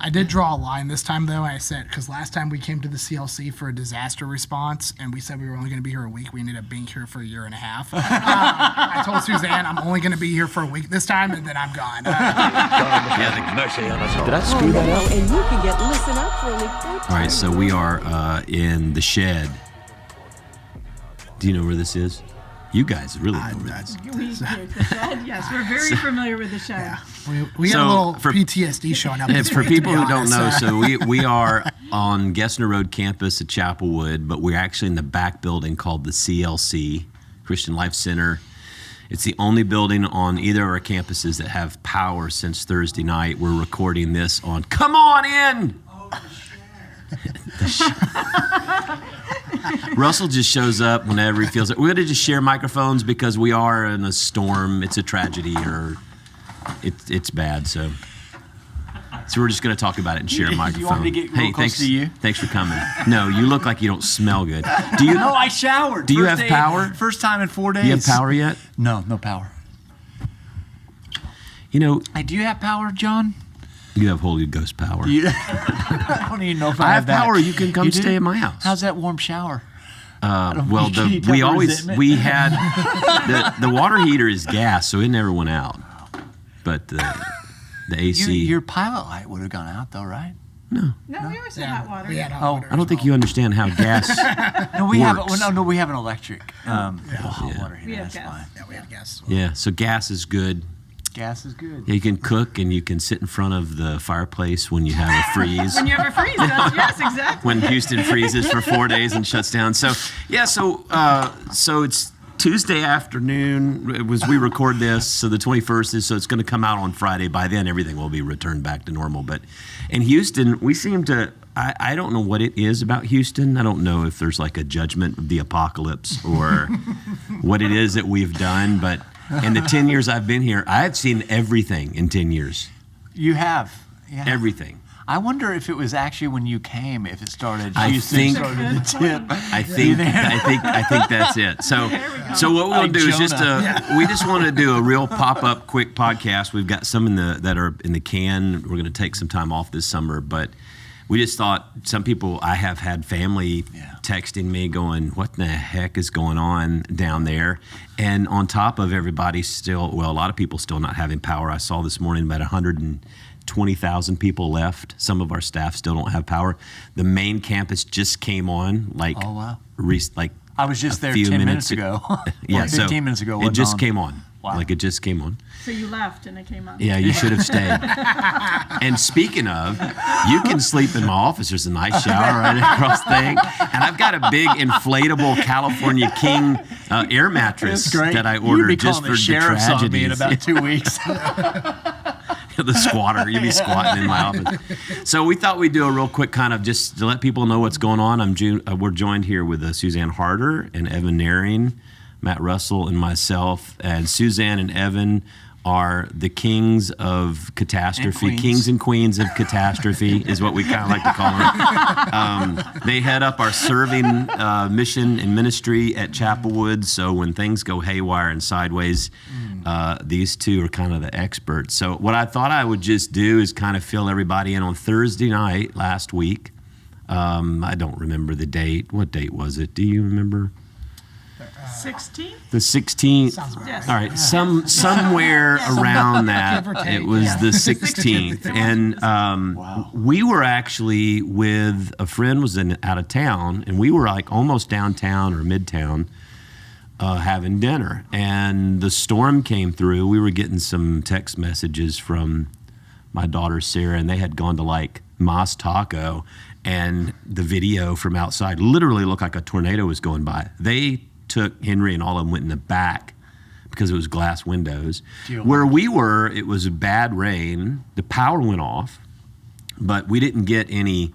I did draw a line this time, though. I said, because last time we came to the CLC for a disaster response, and we said we were only going to be here a week. We ended up being here for a year and a half. I told Suzanne I'm only going to be here for a week this time, and then I'm gone. Did I screw that up? And you can get Listen Up for only $4. All right, so we are in the shed. Do you know where this is? You guys really know where this is. The shed? Yes, we're very familiar with the shed. We So, had a little for- PTSD showing up. For people who don't know, so we are on Gessner Road campus at Chapelwood, but we're actually in the back building called the CLC, Christian Life Center. It's the only building on either of our campuses that have power since Thursday night. We're recording this on Come On In! Russell just shows up whenever he feels it. We're going to just share microphones because we are in a storm. It's a tragedy, or it's bad. So we're just going to talk about it and share a microphone. You want me to get real close thanks to you? Thanks for coming. No, you look like you don't smell good. Do you? No, I showered. Do you First have day- power? First time in 4 days. Do you have power yet? No power. You know, Hey, do you have power, John? you have Holy Ghost power. I don't even know if I I have that. power. You can come You do? stay at my house. How's that warm shower? Well, Can you tell the resentment? we had the water heater is gas, so it never went out. But the AC. Your pilot light would have gone out, though, right? No, we always had hot water. We had hot Oh, water I don't think you understand how gas. No, we have. Works. No, we have an electric hot water heater. We have That's gas. fine. Yeah, we had gas. Yeah, so gas is good. Gas is good. Yeah, you can cook and you can sit in front of the fireplace when you have a freeze. When you have a freeze, yes, exactly. When Houston freezes for 4 days and shuts down. So yeah, so it's Tuesday afternoon was we record this, so the 21st is, so it's going to come out on Friday. By then, everything will be returned back to normal. But in Houston, we seem to. I don't know what it is about Houston. I don't know if there's like a judgment of the apocalypse or what it is that we've done, but. In the 10 years I've been here, I've seen everything in 10 years. You have. Yeah. Everything. I wonder if it was actually when you came, if it started. I Houston think- started the tip. I think that's it. So what we're gonna Like do is just Jonah. we just want to do a real pop-up quick podcast. We've got some that are in the can. We're gonna take some time off this summer, but we just thought some people. I have had family texting me going, "What the heck is going on down there?" And on top of everybody still, well, a lot of people still not having power. I saw this morning about 120,000 people left. Some of our staff still don't have power. The main campus just came on. Like, Oh, wow. Like I was just a there few 10 minutes ago. Yeah, Or 15 minutes ago. It wasn't just on. came on. Wow. Like it just came on. So you left and it came on. Yeah, you should have stayed. And speaking of, you can sleep in my office. There's a nice shower right across the thing. And I've got a big inflatable California King air mattress That's great. that I You'd be ordered just calling for the the sheriff's on me in tragedies. about 2 weeks. The squatter. You'd be squatting in my office. So we thought we'd do a real quick kind of just to let people know what's going on. We're joined here with Suzanne Harder and Evan Naring, Matt Russell, and myself. And Suzanne and Evan are the kings of catastrophe, And queens. kings and queens of catastrophe is what we kind of like to call them. They head up our serving mission and ministry at Chapelwood. So when things go haywire and sideways, these two are kind of the experts. So what I thought I would just do is kind of fill everybody in on Thursday night last week. I don't remember the date. What date was it? Do you remember? 16? The 16th. Sounds about Yes. All right, somewhere around that. Give or take, It was yeah. the 16th, and we were actually with a friend was out of town, and we were like almost downtown or midtown having dinner, and the storm came through. We were getting some text messages from my daughter Sarah, and they had gone to like Mas Taco, and the video from outside literally looked like a tornado was going by. They took Henry and all of them went in the back because it was glass windows. Where we were, it was bad rain. The power went off, but we didn't get any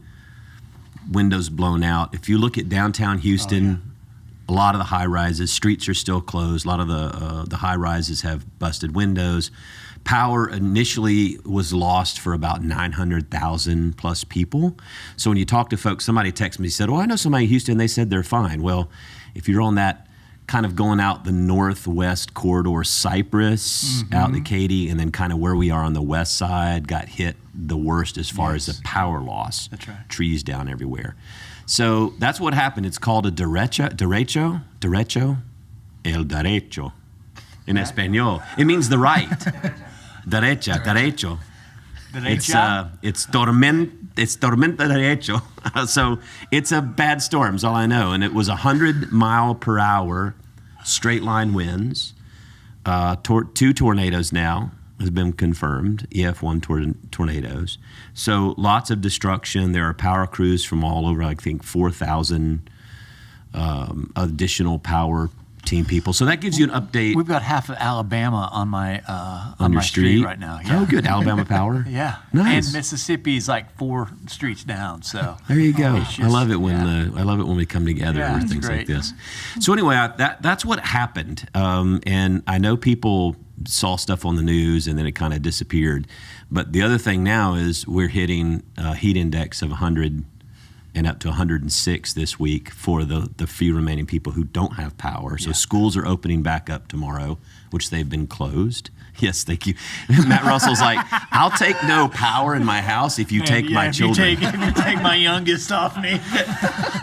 windows blown out. If you look at downtown Houston, a lot of the high rises, streets are still closed. A lot of the high rises have busted windows. Power initially was lost for about 900,000 plus people. So when you talk to folks, somebody texted me, said, "Oh, I know somebody in Houston, they said they're fine." Well, if you're on that kind of going out the northwest corridor, Cypress, out to Katy, and then kind of where we are on the west side got hit the worst as far as the power loss. That's right. Trees down everywhere. So that's what happened. It's called a derecho, el derecho, in Espanol. It means the right. Derecho. It's tormenta derecho. So it's a bad storm, is all I know. And it was 100-mile-per-hour straight line winds. 2 tornadoes now has been confirmed, EF1 tornadoes. So lots of destruction. There are power crews from all over, I think 4,000 additional power team people. So that gives you an update. We've got half of Alabama on my on your my street right now. Yeah. Oh, good. Alabama Power. Yeah. Nice. And Mississippi's like 4 streets down. So There you go. It's I love just- it when yeah. I love it when we come together Yeah, with it's things like great. this. So anyway, that's what happened. And I know people saw stuff on the news and then it kind of disappeared. But the other thing now is we're hitting a heat index of 100 and up to 106 this week for the few remaining people who don't have power. So schools are opening back up tomorrow, which they've been closed. Yes, thank you. Matt Russell's like, I'll take no power in my house if you take my children. If you take my youngest off me.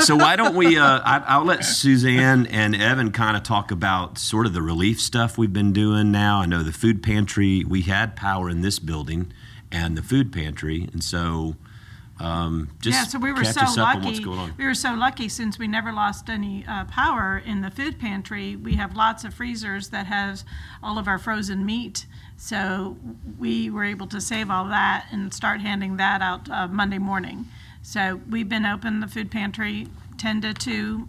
So why don't we, I'll let Suzanne and Evan kind of talk about sort of the relief stuff we've been doing now. I know the food pantry, we had power in this building and the food pantry. And so just So we were catch so us up on what's lucky. going on. We were so lucky since we never lost any power in the food pantry. We have lots of freezers that has all of our frozen meat. So we were able to save all that and start handing that out Monday morning. So we've been open the food pantry 10 to 2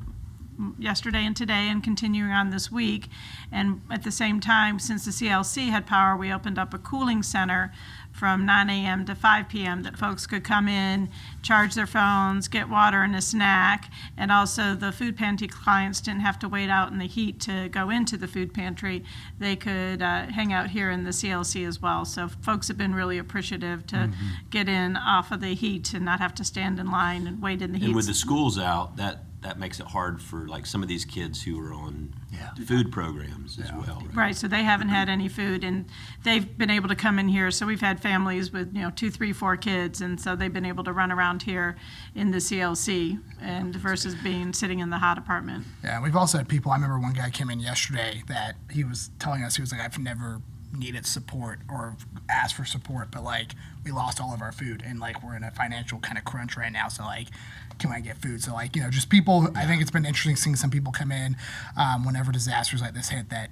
yesterday and today and continuing on this week. And at the same time, since the CLC had power, we opened up a cooling center from 9 a.m. to 5 p.m. that folks could come in, charge their phones, get water and a snack, and also the food pantry clients didn't have to wait out in the heat to go into the food pantry. They could hang out here in the CLC as well. So folks have been really appreciative to get in off of the heat and not have to stand in line and wait in the heat. And with the schools out, that makes it hard for like some of these kids who are on food programs as well. Right, so they haven't had any food, and they've been able to come in here. So we've had families with 2, 3, 4 kids, and so they've been able to run around here in the CLC, and versus being sitting in the hot apartment. Yeah, we've also had people. I remember one guy came in yesterday that he was telling us, he was like, I've never needed support or asked for support, but like we lost all of our food and like we're in a financial kind of crunch right now. So like, can I get food? So like, just people, I think it's been interesting seeing some people come in whenever disasters like this hit that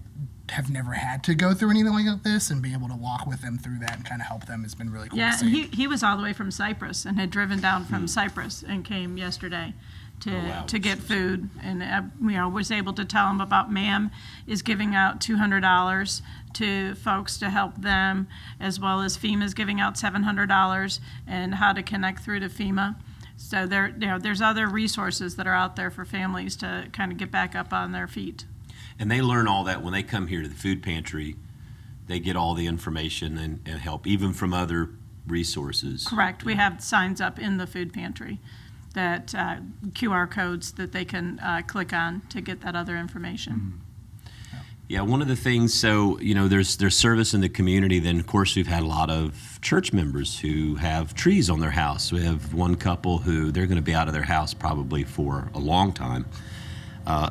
have never had to go through anything like this, and being able to walk with them through that and kind of help them has been really cool Yeah, to and see. he was all the way from Cyprus and had driven down from Cyprus and came yesterday to get food, and was able to tell him about MAM is giving out $200 to folks to help them, as well as FEMA's giving out $700, and how to connect through to FEMA. So there's other resources that are out there for families to kind of get back up on their feet. And they learn all that when they come here to the food pantry. They get all the information and help, even from other resources. Correct. We have signs up in the food pantry that QR codes that they can click on to get that other information. Yeah, one of the things, so, there's service in the community. Then, of course, we've had a lot of church members who have trees on their house. We have one couple who they're going to be out of their house probably for a long time,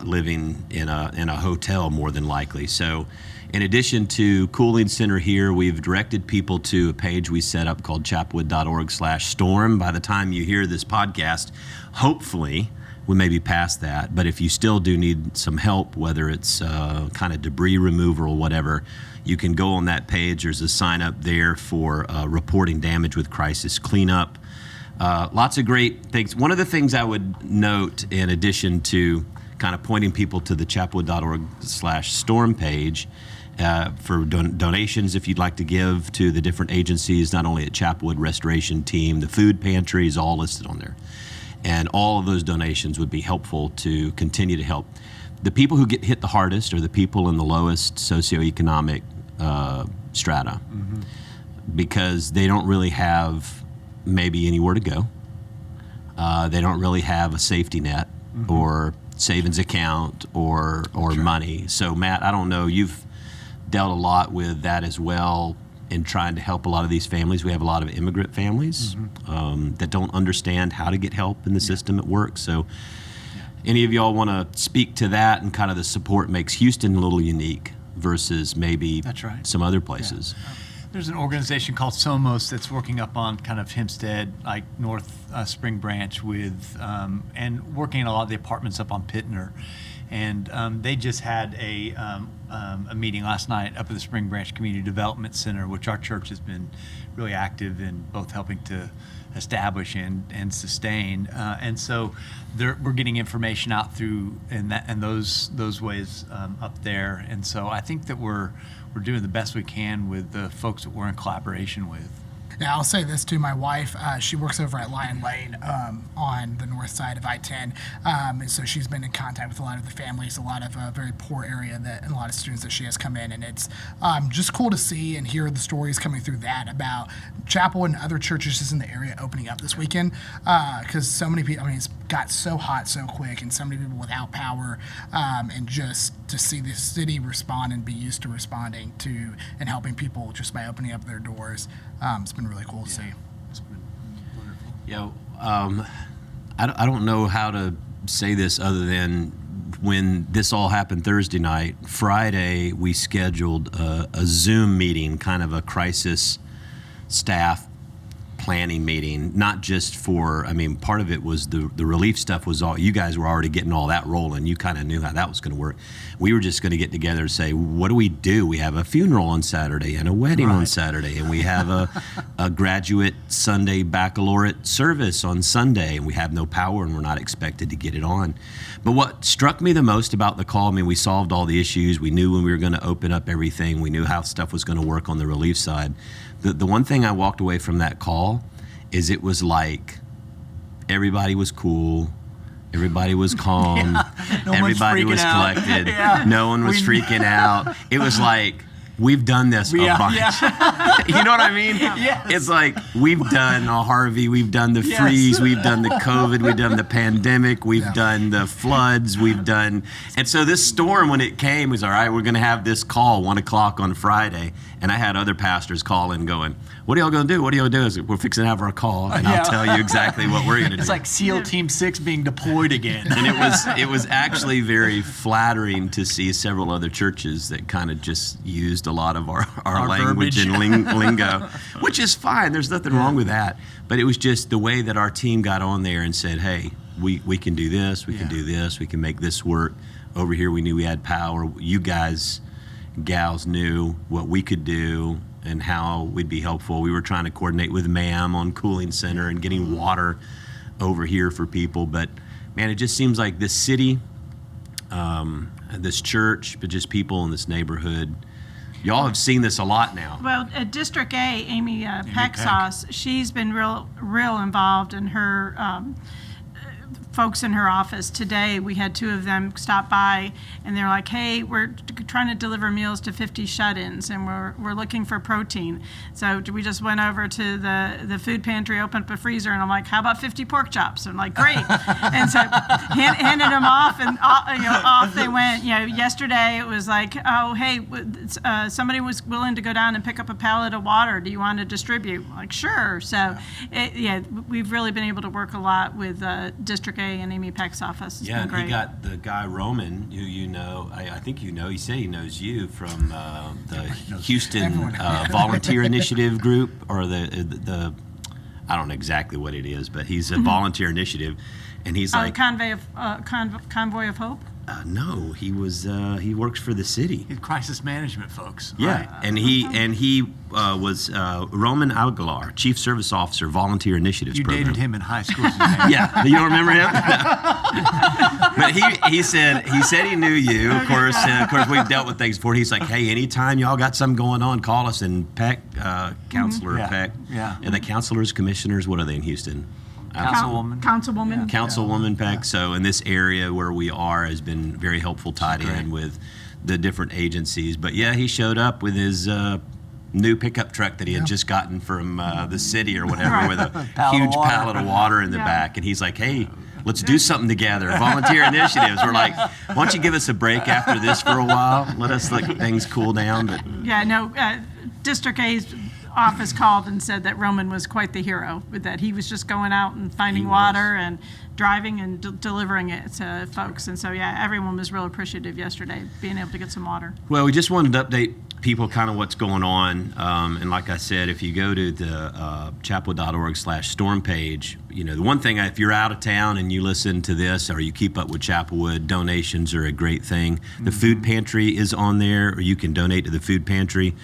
living in a hotel more than likely. So in addition to Cooling Center here, we've directed people to a page we set up called chapwood.org/storm. By the time you hear this podcast, hopefully, we may be past that, but if you still do need some help, whether it's kind of debris removal or whatever, you can go on that page. There's a sign up there for reporting damage with crisis cleanup. Lots of great things. One of the things I would note, in addition to kind of pointing people to the chapwood.org/storm page, for donations, if you'd like to give to the different agencies, not only at Chapwood Restoration Team, the food pantry is all listed on there. And all of those donations would be helpful to continue to help. The people who get hit the hardest are the people in the lowest socioeconomic strata, because they don't really have maybe anywhere to go. They don't really have a safety net or savings account or money. So Matt, I don't know, you've dealt a lot with that as well in trying to help a lot of these families. We have a lot of immigrant families that don't understand how to get help in the system at work. So any of y'all want to speak to that and kind of the support makes Houston a little unique versus maybe That's right. some other places? There's an organization called Somos that's working up on kind of Hempstead, like North Spring Branch with, and working in a lot of the apartments up on Pittner. And they just had a meeting last night up at the Spring Branch Community Development Center, which our church has been really active in both helping to establish and sustain. And so we're getting information out through and those ways up there. And so I think that we're doing the best we can with the folks that we're in collaboration with. Now, I'll say this to my wife. She works over at Lion Lane on the north side of I-10. And so she's been in contact with a lot of the families, a lot of very poor area and a lot of students that she has come in. And it's just cool to see and hear the stories coming through that about Chapel and other churches just in the area opening up this weekend. Because so many people, it's got so hot so quick and so many people without power. And just to see the city respond and be used to responding to and helping people just by opening up their doors. It's been really cool to see. It's been wonderful. I don't know how to say this other than when this all happened Thursday night, Friday we scheduled a Zoom meeting, kind of a crisis staff planning meeting, not just for, part of it was the relief stuff was all, you guys were already getting all that rolling. You kind of knew how that was going to work. We were just going to get together and say, what do? We have a funeral on Saturday and a wedding on Saturday, and we have a graduate Sunday baccalaureate service on Sunday, and we have no power and we're not expected to get it on. But what struck me the most about the call, we solved all the issues. We knew when we were going to open up everything. We knew how stuff was going to work on the relief side. The one thing I walked away from that call is it was like everybody was cool, everybody was calm, everybody was collected, no one was freaking out. It was like, we've done this a bunch. You know what I mean? Yes. It's like, we've done a Harvey, we've done the freeze, we've done the COVID, we've done the pandemic, we've done the floods, and so this storm, when it came, was all right, we're going to have this call 1:00 on Friday. And I had other pastors calling going, what are y'all going to do? What are y'all going to do? We're fixing to have our call, and I'll tell you exactly what we're going to do. It's like SEAL Team 6 being deployed again. And it was actually very flattering to see several other churches that kind of just used a lot of our language and lingo, which is fine. There's nothing wrong with that. But it was just the way that our team got on there and said, hey, we can do this, we can do this, we can make this work. Over here, we knew we had power. You guys, gals, knew what we could do and how we'd be helpful. We were trying to coordinate with MAM on Cooling Center and getting water over here for people. But man, it just seems like this city, this church, but just people in this neighborhood, y'all have seen this a lot now. Well, at District A, Amy Pecksauce, she's been real involved in her folks in her office. Today, we had two of them stop by, and they're like, hey, we're trying to deliver meals to 50 shut-ins, and we're looking for protein. So we just went over to the food pantry, opened up a freezer, and I'm like, how about 50 pork chops? And I'm like, great. And so handed them off, and off they went. Yesterday it was like, oh, hey, somebody was willing to go down and pick up a pallet of water. Do you want to distribute? I'm like, sure. So, we've really been able to work a lot with District A and Amy Peck's office. It's been great. And he got the guy Roman, who I think he said he knows you from the Houston Volunteer Initiative group, or the I don't know exactly what it is, but he's a volunteer initiative, and he's like Convoy of Hope. No, he works for the city. Crisis management folks. Yeah, Right. and he was Roman Aguilar, Chief Service Officer, Volunteer Initiatives You Program. dated him in high school. Yeah, you don't remember him? But he said he knew you. Of course, we've dealt with things before. He's like, hey, anytime y'all got something going on, call us. And Peck, Counselor Peck, and the counselors, commissioners, what are they in Houston? Councilwoman. Councilwoman Peck. So in this area where we are has been very helpful, tied in with the different agencies. But yeah, he showed up with his new pickup truck that he had just gotten from the city or whatever, with a huge pallet of water in the back. And he's like, hey, let's do something together. Volunteer initiatives. We're like, why don't you give us a break after this for a while? Let us let things cool down. But Yeah, no, District A's office called and said that Roman was quite the hero, that he was just going out and finding water and driving and delivering it to folks. And so, yeah, everyone was real appreciative yesterday, being able to get some water. well, we just wanted to update people kind of what's going on. And like I said, if you go to the chapelwood.org/storm page, you know, the one thing, if you're out of town and you listen to this or you keep up with Chapelwood, donations are a great thing. The food pantry is on there, or you can donate to the food pantry.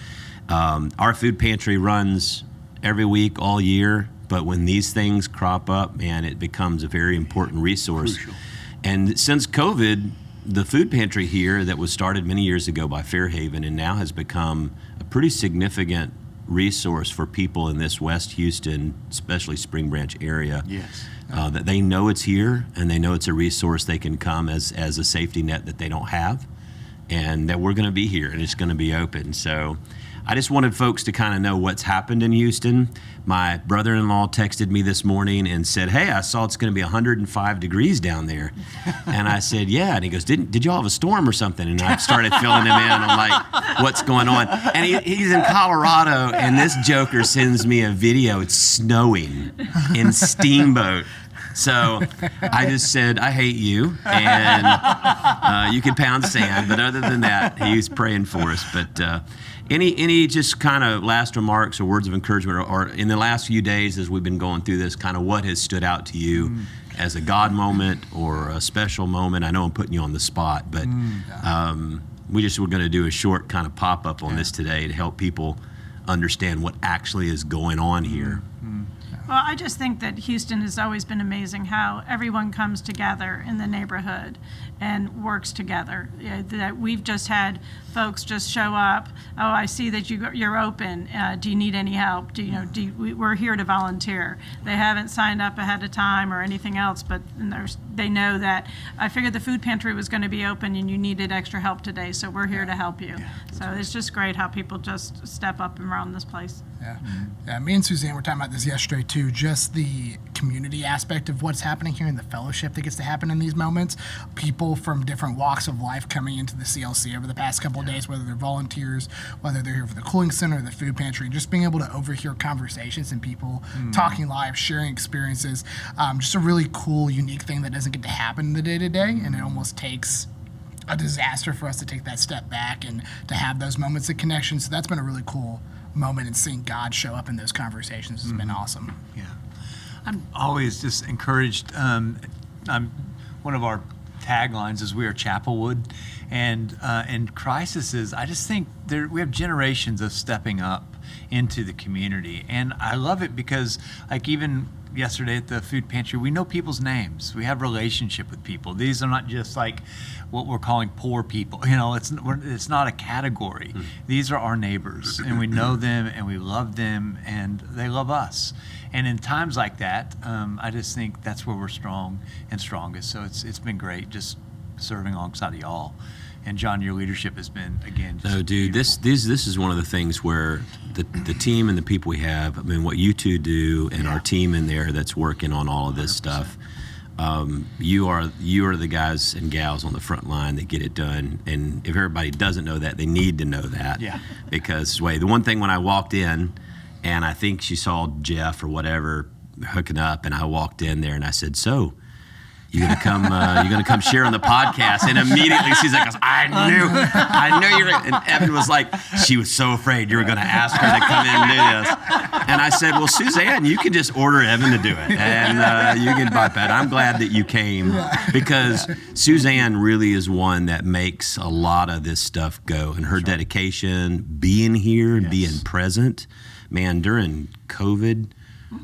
Our food pantry runs every week, all year, but when these things crop up, man, it becomes a very important resource. Crucial. And since COVID, the food pantry here that was started many years ago by Fairhaven and now has become a pretty significant resource for people in this West Houston, especially Spring Branch area. Yes. That they know it's here and they know it's a resource they can come as a safety net that they don't have, and that we're going to be here and it's going to be open. So I just wanted folks to kind of know what's happened in Houston. My brother-in-law texted me this morning and said, hey, I saw it's going to be 105 degrees down there. And I said, yeah. And he goes, did y'all have a storm or something? And I started filling him in. I'm like, what's going on? And he's in Colorado, and this joker sends me a video. It's snowing in Steamboat. So I just said, I hate you, and you can pound sand. But other than that, he's praying for us. But any just kind of last remarks or words of encouragement, or in the last few days as we've been going through this, kind of what has stood out to you as a God moment or a special moment? I know I'm putting you on the spot, but we just were going to do a short kind of pop-up on this today to help people understand what actually is going on here. Well, I just think that Houston has always been amazing how everyone comes together in the neighborhood and works together. That we've just had folks just show up. Oh, I see that you're open. Do you need any help? We're here to volunteer. They haven't signed up ahead of time or anything else, but they know that I figured the food pantry was going to be open and you needed extra help today, so we're here to help you. So it's just great how people just step up and run this place. Yeah, me and Suzanne were talking about this yesterday too, just the community aspect of what's happening here and the fellowship that gets to happen in these moments. People from different walks of life coming into the CLC over the past couple of days, whether they're volunteers, whether they're here for the cooling center or the food pantry, just being able to overhear conversations and people talking live, sharing experiences. Just a really cool, unique thing that doesn't get to happen in the day-to-day, and it almost takes a disaster for us to take that step back and to have those moments of connection. So that's been a really cool moment, and seeing God show up in those conversations has been awesome. Yeah, I'm always just encouraged. One of our taglines is "We are Chapelwood," and in crises, I just think we have generations of stepping up into the community, and I love it because, like, even yesterday at the food pantry, we know people's names. We have relationship with people. These are not just like what we're calling poor people. It's not a category. These are our neighbors, and we know them, and we love them, and they love us. And in times like that, I just think that's where we're strong and strongest. So it's been great just serving alongside of y'all. And John, your leadership has been, again, just No, dude, this is one of the things where the team and the people we have, I mean, what you two do and our team in there that's working on all of this 100%. Stuff, you are the guys and gals on the front line that get it done. And if everybody doesn't know that, they need to know that. Yeah. Because, the one thing when I walked in, and I think she saw Jeff or whatever hooking up, and I walked in there and I said, so, you're gonna come share on the podcast, and immediately she's like, I knew you were. And Evan was like, she was so afraid you were gonna ask her to come in and do this. And I said, well, Suzanne, you can just order Evan to do it, and you can bypass. I'm glad that you came, because Suzanne really is one that makes a lot of this stuff go, and her dedication, being here, and being present, man, during COVID.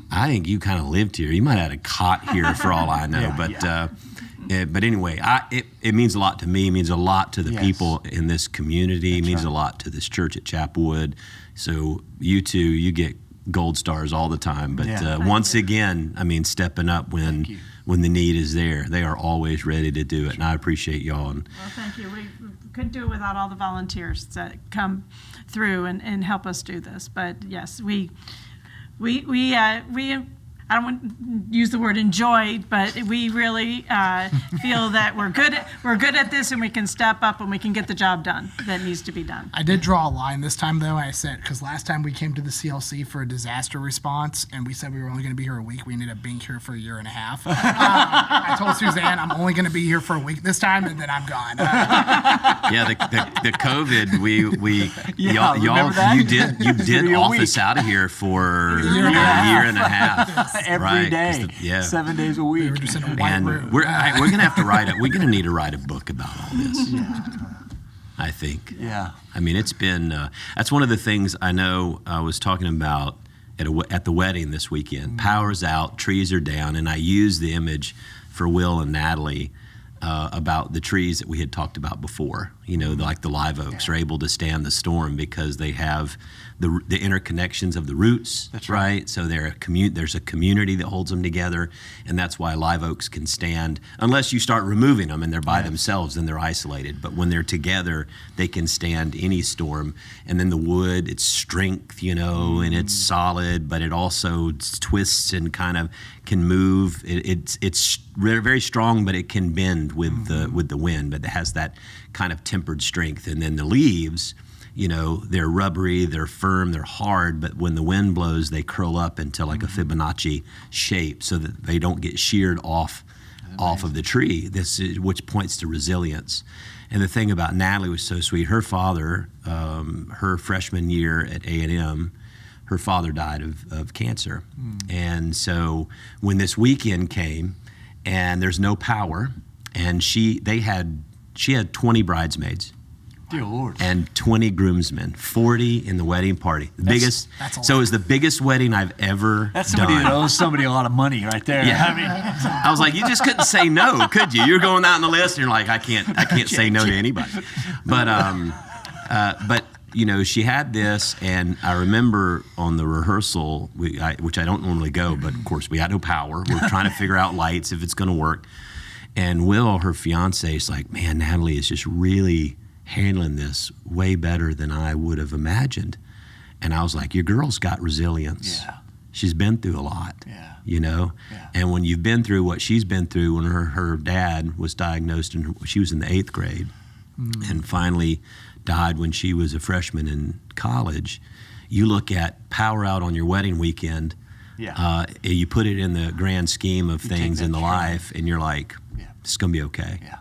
I think you kind of lived here. You might have had a cot here for all I know. But anyway, it means a lot to me. It means a lot to the people in this community. It means a lot to this church at Chapelwood. So you two, you get gold stars all the time. But once again, I mean, stepping up when the need is there. They are always ready to do it. And I appreciate y'all. Well, thank you. We couldn't do it without all the volunteers that come through and help us do this. But yes, we I don't want to use the word enjoy, but we really feel that we're good at this, and we can step up and we can get the job done that needs to be done. I did draw a line this time, though. I said, because last time we came to the CLC for a disaster response, and we said we were only going to be here a week, we ended up being here for a year and a half. I told Suzanne, I'm only going to be here for a week this time, and then I'm gone. Yeah, the COVID, Yeah, remember that? you did a office week. out of here for a year and a half. year and a half. Every right, 'cause day, yeah. 7 days a We week. were just in a white And room. we're gonna have to write it. We're gonna need to write a book about all this. I think. Yeah. I mean, it's been. That's one of the things I know. I was talking about at the wedding this weekend. Power's out, trees are down, and I used the image for Will and Natalie about the trees that we had talked about before. You know, like the live oaks are able to stand the storm because they have the interconnections of the roots. That's right. So there's a community that holds them together, and that's why live oaks can stand. Unless you start removing them and they're by themselves, then they're isolated. But when they're together, they can stand any storm. And then the wood, it's strength, you know, and it's solid, but it also twists and kind of can move. It's very strong, but it can bend with the wind. But it has that kind of tempered strength. And then the leaves, you know, they're rubbery, they're firm, they're hard, but when the wind blows, they curl up into like a Fibonacci shape so that they don't get sheared off of the tree. Which points to resilience. And the thing about Natalie was so sweet. Her father, her freshman year at A&M, her father died of cancer. And so when this weekend came and there's no power, and she had 20 bridesmaids. Dear Lord. And 20 groomsmen, 40 in the wedding party. that's a So it lot. was the biggest wedding I've ever That's somebody done. that owes somebody a lot of money right there. Yeah. I mean, I was like, you just couldn't say no, could you? You're going out on the list, and you're like, I can't say no to anybody. But you know, she had this, and I remember on the rehearsal, which I don't normally go, but of course we had no power. We're trying to figure out lights if it's going to work. And Will, her fiance, is like, man, Natalie is just really handling this way better than I would have imagined. And I was like, your girl's got resilience. Yeah. She's been through a lot. Yeah. You know? Yeah. And when you've been through what she's been through, when her dad was diagnosed, and she was in the 8th grade, and finally died when she was a freshman in college, you look at power out on your wedding weekend, you put it in the grand scheme of things that in the stride. life, and you're like, it's going to be okay. Yeah.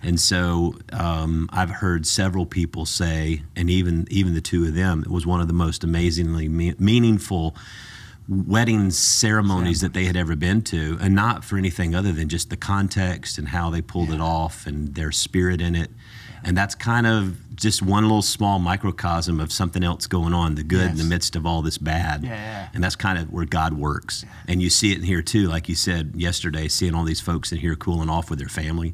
And so I've heard several people say, and even the two of them, it was one of the most amazingly meaningful wedding ceremonies that they had ever been to, and not for anything other than just the context and how they pulled it off and their spirit in it. And that's kind of just one little small microcosm of something else going on, the good in the midst of all this bad. Yeah. And that's kind of where God works. And you see it in here too, like you said yesterday, seeing all these folks in here cooling off with their family,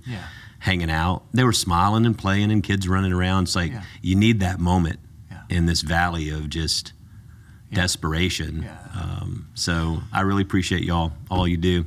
hanging out. They were smiling and playing and kids running around. It's like you need that moment in this valley of just desperation. So I really appreciate y'all, all you do.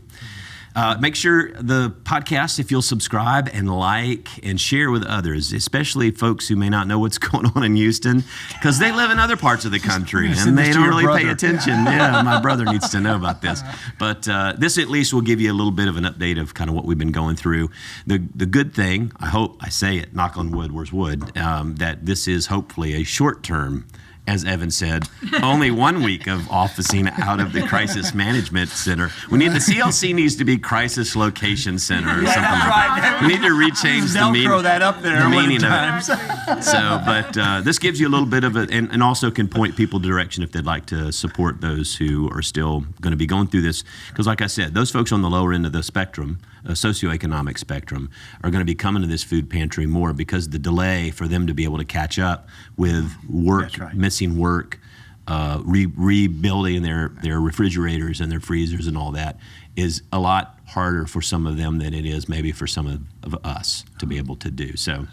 Make sure the podcast, if you'll subscribe and like and share with others, especially folks who may not know what's going on in Houston, because they live in other parts of the country send and this they to don't your really pay brother. attention. Yeah, my brother needs to know about this. But this at least will give you a little bit of an update of kind of what we've been going through. The good thing, I hope I say it, knock on wood, where's wood, that this is hopefully a short-term, as Evan said, only 1 week of officing out of the Crisis Management Center. The CLC needs to be Crisis Location Center or something like that. We need to rechange the meaning. Throw that up there the one meaning of times. it. So, but this gives you a little bit of it, and also can point people direction if they'd like to support those who are still going to be going through this. Because like I said, those folks on the lower end of the spectrum, socioeconomic spectrum, are going to be coming to this food pantry more because the delay for them to be able to catch up with work, That's right. missing work, rebuilding their refrigerators and their freezers and all that is a lot harder for some of them than it is maybe for some of us to be able to do. So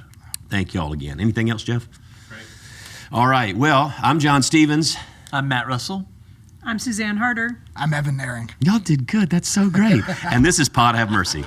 thank you all again. Anything else, Jeff? Great. All right. Well, I'm John Stevens. I'm Matt Russell. I'm Suzanne Harder. I'm Evan Naring. Y'all did good. That's so great. And this is Pod Have Mercy.